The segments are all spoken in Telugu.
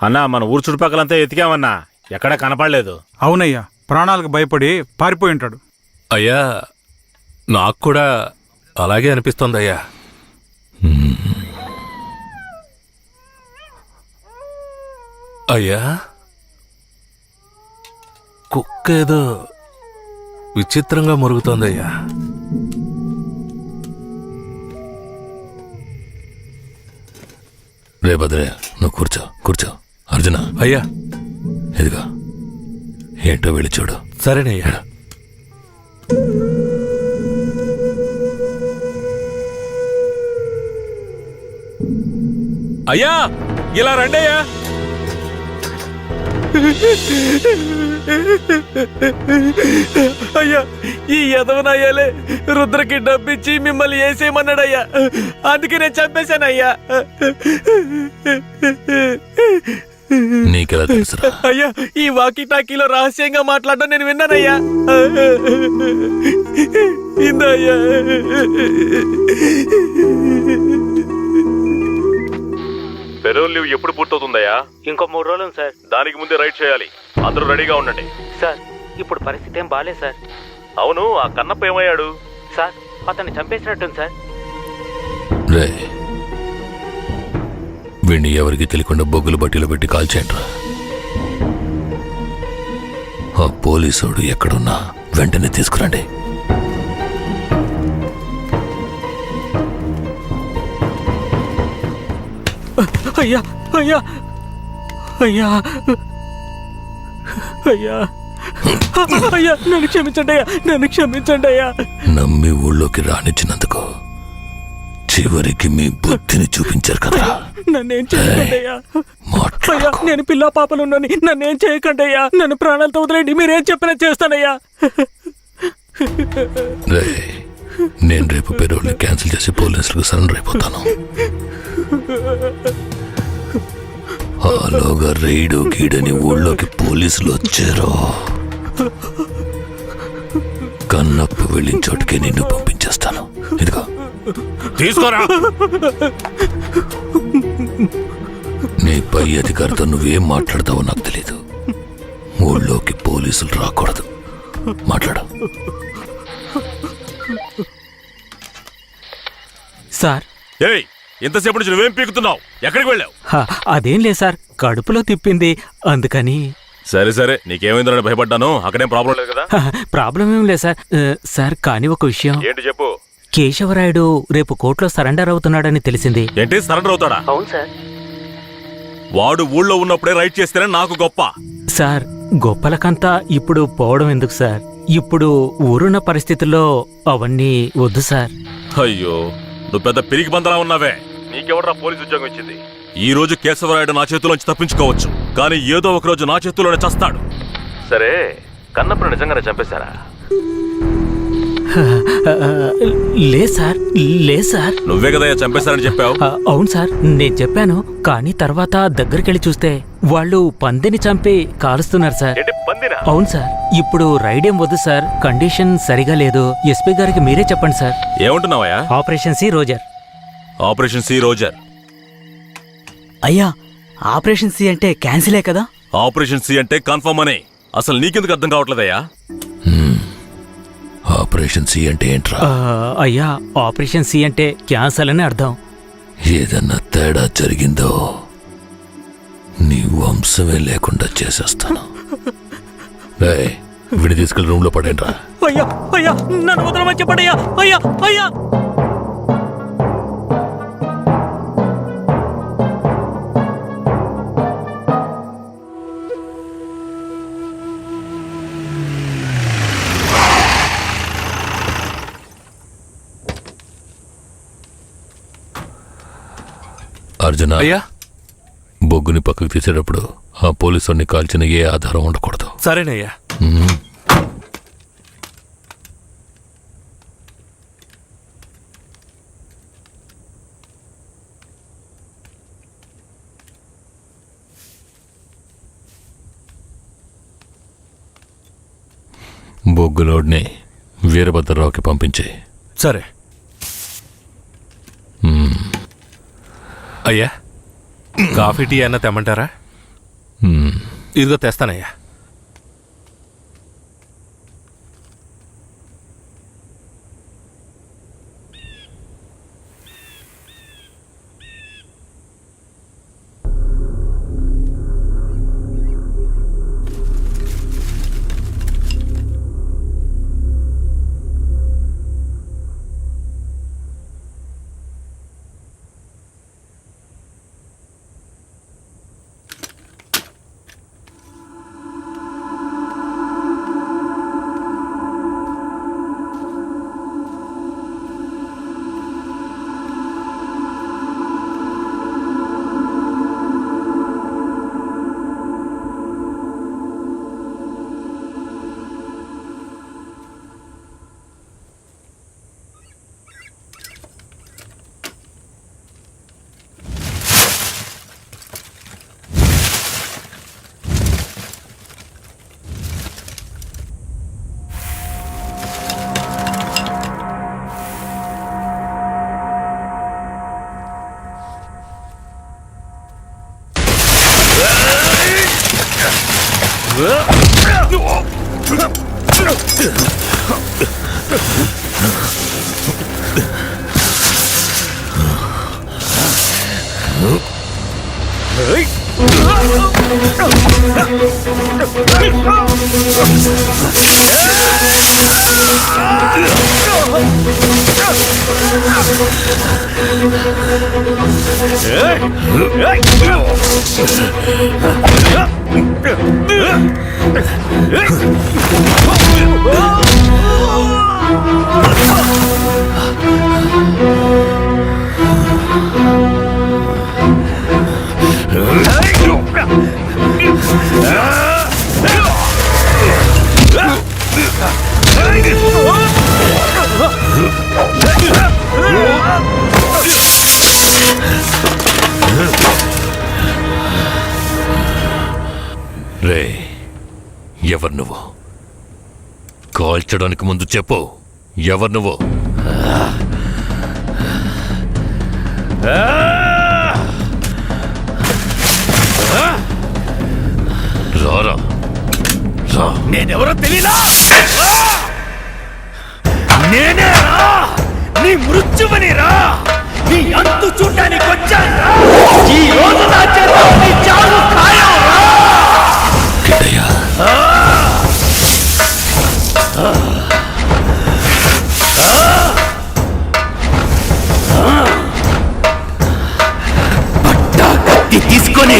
అన్నా మన ఊరు చుట్టుపక్కలంతా ఎతికామన్నా, ఎక్కడా కనపడలేదు. అవునయ్యా, ప్రాణాలకు భయపడి పారిపోయి ఉంటాడు. అయ్యా నాకు కూడా అలాగే అనిపిస్తోందయ్యా. అయ్యా కుక్క ఏదో విచిత్రంగా మురుగుతోందయ్యా. రే భద్రయ్య, నువ్వు కూర్చో కూర్చో. అర్జున, అయ్యా ఇదిగో ఏంటో వెళ్ళి చూడు. సరేనయ్యా. అయ్యా ఇలా రండి అయ్యా. అయ్యా, ఈ యదవనయ్యాలే రుద్రకి డబ్బిచ్చి మిమ్మల్ని వేసేయమన్నాడయ్యా, అందుకే నేను చంపేశానయ్యా. నీకెలా తెలుసురా? అయ్యా, ఈ వాకీ టాకీలో రహస్యంగా మాట్లాడడం నేను విన్నానయ్యా. ఇందయ్యా. పెరోల్ లీవ్ ఎప్పుడు పూర్తవుతుందయ్యా? ఇంకో 3 రోజులు సార్. దానికి ముందే రైడ్ చేయాలి. అందరూ రెడీగా ఉండండి. సార్, ఇప్పుడు పరిస్థితి ఏం బాలేదు సార్. అవును, ఆ కన్నప్ప ఏమయ్యాడు? సార్, అతన్ని చంపేసినట్టుంది సార్. రే, వీణ్ణి ఎవరికి తెలియకుండా బొగ్గులు బట్టీలో పెట్టి కాల్చేయండిరా. ఆ పోలీసుడు ఎక్కడున్నా వెంటనే తీసుకురండి. అయ్యా అయ్యా అయ్యా అయ్యా అయ్యా, నన్ను క్షమించండి అయ్యా, నన్ను క్షమించండి అయ్యా. నమ్మి ఊళ్ళోకి రానిచ్చినందుకు చివరికి మీ బుద్ధిని చూపించారు కదా. నన్నేం చేయకండి అయ్యా. అయ్యా, నేను పిల్ల పాపలు ఉన్నాను, నన్నేం చేయకండి అయ్యా. నన్ను ప్రాణాలతో వదిలేండి, మీరేం చెప్పినా చేస్తానయ్యా. రే, నేను రేపు పెరోల్ని క్యాన్సిల్ చేసి పోలీసులకు సరెండర్ అయిపోతాను. ఆలోగా రైడు గీడని ఊళ్ళోకి పోలీసులు వచ్చారో కన్నప్పు వెళ్ళిన చోటుకే నిన్ను పంపించేస్తాను. ఇదిగో తీసుకోరా. నీ పై అధికారితో నువ్వేం మాట్లాడతావో నాకు తెలీదు. ఊళ్ళోకి పోలీసులు రాకూడదు. మాట్లాడు. సార్, ఏయ్, ఇంతసేపు నుంచి నువ్వేం పీకుతున్నావు? ఎక్కడికి వెళ్ళావు? అదేం లేదు సార్, కడుపులో తిప్పింది అందుకని. సరే సరే, నీకేమైందని భయపడ్డాను. అక్కడేం ప్రాబ్లం లేదు కదా? ప్రాబ్లం ఏం లేదు సార్. సార్, కానీ ఒక విషయం. ఏంటి చెప్పు. కేశవరాయుడు రేపు కోర్టులో సరెండర్ అవుతున్నాడని తెలిసింది. ఏంటి, సరెండర్ అవుతాడా? అవును సార్. వాడు ఊళ్ళో ఉన్నప్పుడే రైట్ చేస్తేనే నాకు గొప్ప. సార్, గొప్పలకంతా ఇప్పుడు పోవడం ఎందుకు సార్? ఇప్పుడు ఊరున్న పరిస్థితుల్లో అవన్నీ వద్దు సార్. అయ్యో, నువ్వు పెద్ద పిరికి బందలా ఉన్నావే. నీకెవడ్రా పోలీసు ఉద్యోగం ఇచ్చింది? ఈ రోజు కేశవరాయుడు నా చేతిలోంచి తప్పించుకోవచ్చు, కానీ ఏదో ఒక రోజు నా చేతిలోనే చస్తాడు. సరే, కన్నప్పను నిజంగానే చంపేశారా? లే సార్, లే సార్. నువ్వే కదా చంపేశారని చెప్పావు. అవును సార్, నేను చెప్పాను. కానీ తర్వాత దగ్గరికెళ్ళి చూస్తే వాళ్ళు పందిని చంపి కాలుస్తున్నారు సార్. అవును సార్. ఇప్పుడు రైడేం వద్దు సార్, కండిషన్ సరిగా లేదు. ఎస్పీ గారికి మీరే చెప్పండి సార్. ఏమంటున్నావయ్యా? Operation C roger. Operation C roger. అయ్యా, ఆపరేషన్ సి అంటే క్యాన్సిలే కదా? ఆపరేషన్ సి అంటే కన్ఫర్మ్ అని. అసలు నీకెందుకు అర్థం కావట్లేదయ్యా? ఆపరేషన్ సి అంటే ఏంట్రా? అయ్యా, ఆపరేషన్ సి అంటే క్యాన్సల్ అని అర్థం. ఏదన్నా తేడా జరిగిందో నీ వంశమే లేకుండా చేసేస్తాను. విడి తీసుకెళ్ళి రూమ్ లో పడేంట్రా. అయ్యా అయ్యా, నన్ను వదలమని చెప్పండి అయ్యా. అయ్యా అయ్యా. అర్జున, అయ్యా, బొగ్గుని పక్కకు తీసేటప్పుడు ఆ పోలీసుని కాల్చిన ఏ ఆధారం ఉండకూడదు. సరేనయ్యా. బొగ్గులోడ్ని వీరభద్రరావుకి పంపించి. సరే అయ్యా, కాఫీ టీ అన్న తెమ్మంటారా? ఇదిగో తెస్తానయ్యా. రే, ఎవరు నువ్వు? కాల్చడానికి ముందు చెప్పు, ఎవరు నువ్వు? రారా రా. నేనెవరో తెలీదా? నేనే రా, నీ మృత్యువని రా, నీ అంతు చూడడానికి వచ్చాను రా. ఈ రోజు నా చేతిలో నీ చావు ఖాయం రా. కిట్టయ్యా, పట్టా కత్తి తీసుకొని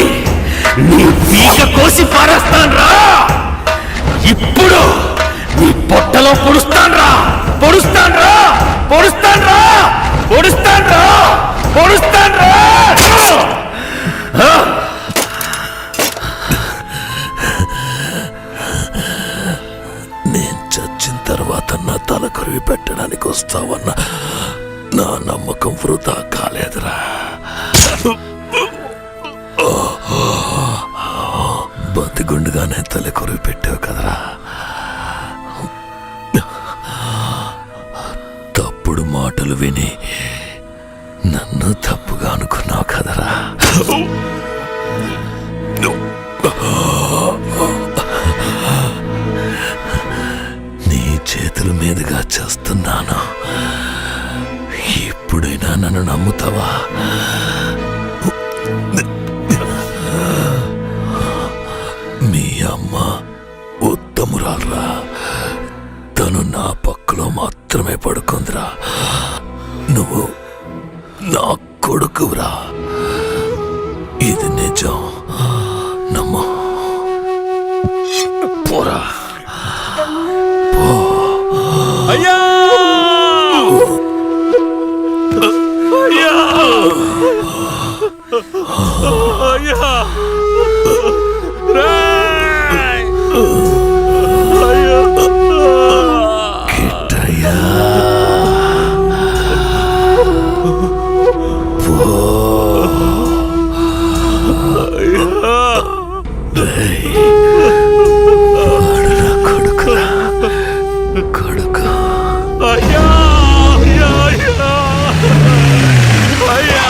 నీ పీక కోసి పారేస్తాను రా. ఇప్పుడు నీ పొట్టలో పొడుస్తాను రా, పొడుస్తాను రా, పొడుస్తాను రా, పొడుస్తాను రా, పొడుస్తాను రా. నేను చచ్చిన తర్వాత నా తల కరివి పెట్టడానికి వస్తావన్న నా నమ్మకం వృధా కాలేదురా. బతిగుండుగానే తల కొరివి పెట్టావు కదరా. తప్పుడు మాటలు విని నన్ను తప్పుగా అనుకున్నావు కదరా. నీ చేతుల మీదుగా చేస్తున్నాను. ఇప్పుడైనా నన్ను నమ్ముతావా? మీ అమ్మ ఉత్తమురాల్రా. తను నా పక్కలో మాత్రమే పడుకుందిరా. నువ్వు నా కొడుకురా. ఇది నిజం, నమ్ము. పోరా. అయ్యా! అయ్యా! రేయ్! కిట్టయ్యా, పో. రేయ్, వాడు నా కొడుకురా. కొడుకు. అయ్యా! అయ్యా! అయ్యా! అయ్యా!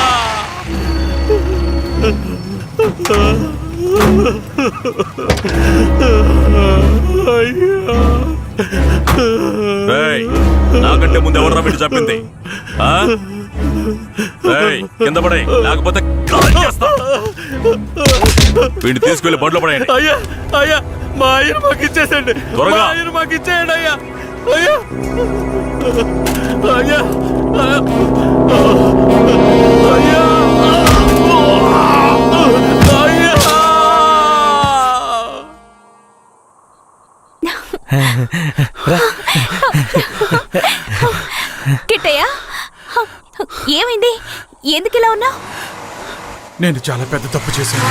రేయ్, నాకంటే ముందు ఎవరు వీడిని చంపింది? ఆ? రేయ్, కింద పడే, లేకపోతే కాల్ చేస్తా. వీడిని తీసుకెళ్లి బండ్లో పడేయండి. అయ్యా అయ్యా మా ఆయన మాకు ఇచ్చేసండి, త్వరగా. మా ఆయన మాకు ఇచ్చేయండి అయ్యా. అయ్యా అయ్యా అయ్యా అయ్యా. కిట్టయ్య, ఏమైంది? ఎందుకు ఇలా ఉన్నావు? నేను చాలా పెద్ద తప్పు చేశాను.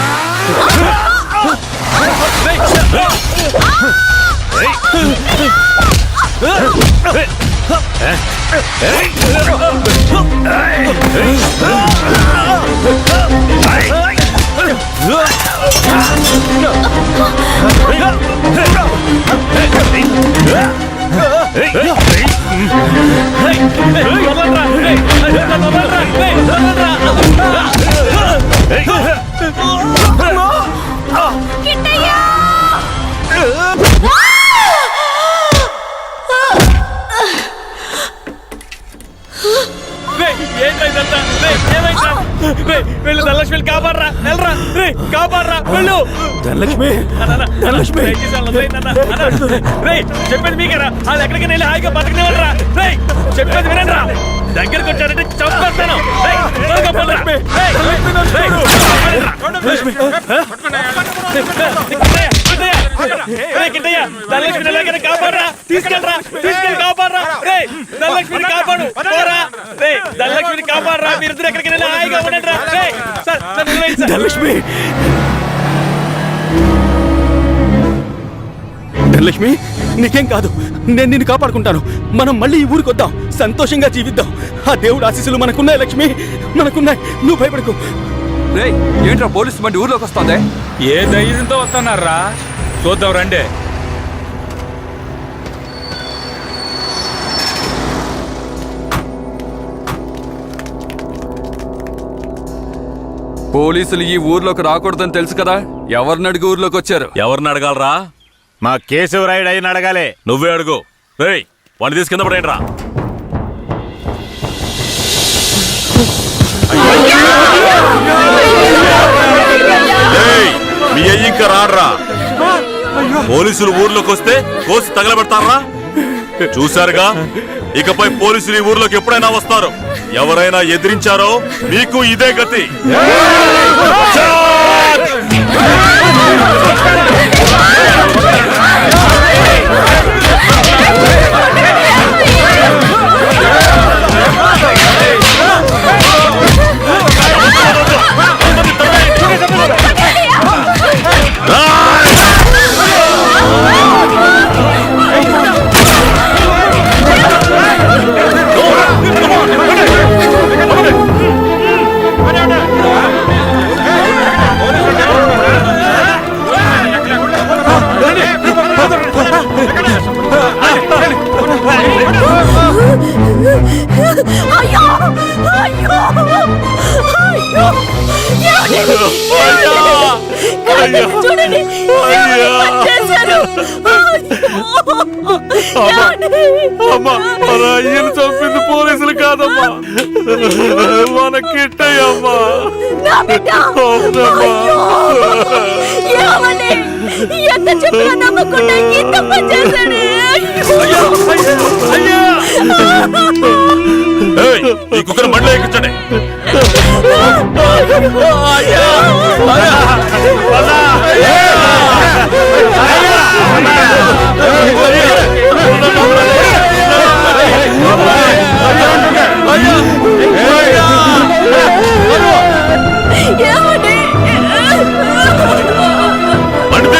కిట్టయ్య! ఏంట్రా ఇదంతా? ఏమైందా? వెళ్ళు ధనలక్ష్మిని కాపాడరా, వెళ్ళరా, కాపాడరా, వెళ్ళు. ధనలక్ష్మి, ధనలక్ష్మి, చెప్పేది మీకేరా? వాళ్ళు ఎక్కడికి వెళ్ళి హాయిగా బతకనివ్వరా? చెప్పేది వినండిరా, దగ్గరకు వచ్చారంటే చంపేస్తాను. ధనలక్ష్మిని ఎలాగైనా కాపాడరా, తీసుకెళ్ళరా, తీసుకెళ్ళి కాపాడరా. ధనలక్ష్మిని కాపాడు, పోరా. ధనలక్ష్మిని కాపాడరా, మీరు ఎక్కడికి వెళ్ళి హాయిగా ఉండండి రా. ధనలక్ష్మి, ధనలక్ష్మి, నీకేం కాదు, నేను నిన్ను కాపాడుకుంటాను. మనం మళ్ళీ ఈ ఊరికి వద్దాం, సంతోషంగా జీవిద్దాం. ఆ దేవుడు ఆశీస్సులు మనకున్నాయి లక్ష్మి, మనకున్నాయి. నువ్వు భయపడకు. ఏంట్రా పోలీసు బండి ఊర్లోకి వస్తుంది? ఏ ధైర్యంతో వస్తున్నారా? చూద్దాం రండి. పోలీసులు ఈ ఊర్లోకి రాకూడదని తెలుసు కదా, ఎవరిని అడిగి ఊర్లోకి వచ్చారు? ఎవరిని అడగాలరా? మా కేశవరాయుడు అయిన అడగాలి. నువ్వే అడుగు. రేయ్, వాడిని తీసి కింద పడేయండి రా. మీ అయ్యి ఇంకా రాడ్రా. పోలీసులు ఊర్లోకి వస్తే కోసి తగలబెడతారా? చూశారుగా, ఇకపై పోలీసులు ఈ ఊర్లోకి ఎప్పుడైనా వస్తారు. ఎవరైనా ఎదిరించారో మీకు ఇదే గతి. అయ్యో! అయ్యో! అయ్యో! ఏమండి? చూడండి, ఏమండి పనిచేశారు? అమ్మా, మన అయ్యను చంపింది పోలీసులు కాదమ్మా, మన కిట్టయ్యమ్మా. నా బిడ్డ! అయ్యో! ఏమండి? ఎంత చెప్పినా నమ్మకుండా ఇంత పనిచేశాడు. ఏయ్, ఈ కుక్కను బండిలో ఎక్కించండి. ఏమండి? బండి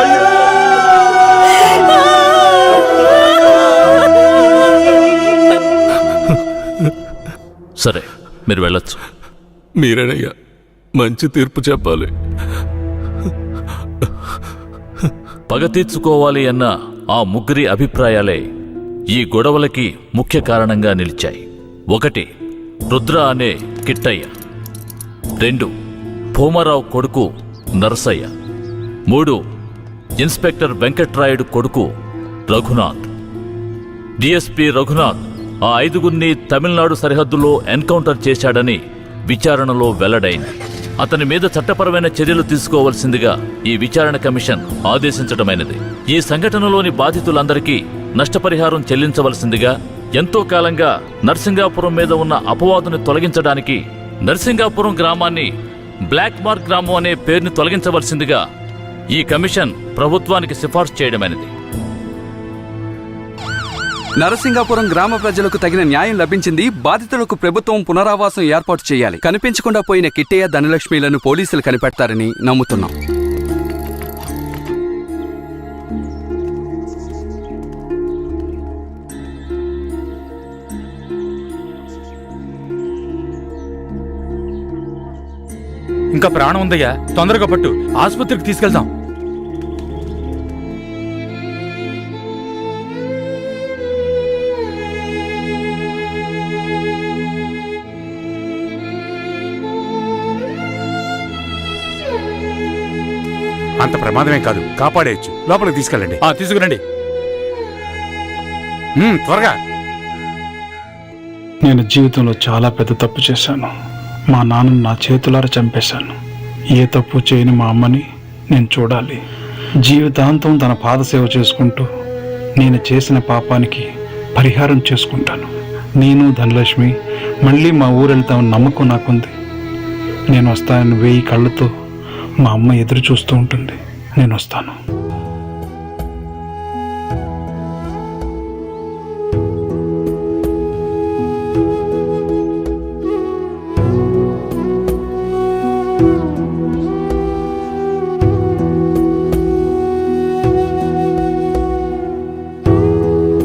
అయ్యా మీరు వెళ్ళొచ్చు. మీరేనయ్యా మంచి తీర్పు చెప్పాలి. పగ తీర్చుకోవాలి అన్న ఆ ముగ్గురి అభిప్రాయాలే ఈ గొడవలకి ముఖ్య కారణంగా నిలిచాయి. 1 రుద్ర అనే కిట్టయ్య, 2 భూమారావు కొడుకు నరసయ్య, 3 ఇన్స్పెక్టర్ వెంకట్రాయుడు కొడుకు రఘునాథ్. డిఎస్పీ రఘునాథ్ ఆ 5గురిని తమిళనాడు సరిహద్దులో ఎన్కౌంటర్ చేశాడని విచారణలో వెల్లడైంది. అతని మీద చట్టపరమైన చర్యలు తీసుకోవాల్సిందిగా ఈ విచారణ కమిషన్ ఆదేశించడమైనది. ఈ సంఘటనలోని బాధితులందరికీ నష్టపరిహారం చెల్లించవలసిందిగా, ఎంతో కాలంగా నర్సింగాపురం మీద ఉన్న అపవాదుని తొలగించడానికి నర్సింగాపురం గ్రామాన్ని బ్లాక్ మార్క్ గ్రామం అనే పేరుని తొలగించవలసిందిగా ఈ కమిషన్ ప్రభుత్వానికి సిఫార్సు చేయడమైనది. నరసింగాపురం గ్రామ ప్రజలకు తగిన న్యాయం లభించింది. బాధితులకు ప్రభుత్వం పునరావాసం ఏర్పాటు చేయాలి. కనిపించకుండా పోయిన కిట్టయ్య, ధనలక్ష్మిలను పోలీసులు కనిపెడతారని నమ్ముతున్నాం. ఇంకా ప్రాణం ఉందయ్యా, తొందరగా పట్టు, ఆసుపత్రికి తీసుకెళ్దాం. అంత ప్రమాదమే కాదు, కాపాడేయచ్చు. లోపలికి తీసుకెళ్ళండి. తీసుకురండి త్వరగా. నేను జీవితంలో చాలా పెద్ద తప్పు చేశాను. మా నాన్నను నా చేతులారా చంపేశాను. ఏ తప్పు చేయని మా అమ్మని నేను చూడాలి. జీవితాంతం తన పాదసేవ చేసుకుంటూ నేను చేసిన పాపానికి పరిహారం చేసుకుంటాను. నేను ధనలక్ష్మి మళ్ళీ మా ఊరు వెళ్తామని నమ్మకం నాకుంది. నేను వస్తానని 1000 కళ్ళతో మా అమ్మ ఎదురు చూస్తూ ఉంటుంది. నేను వస్తాను.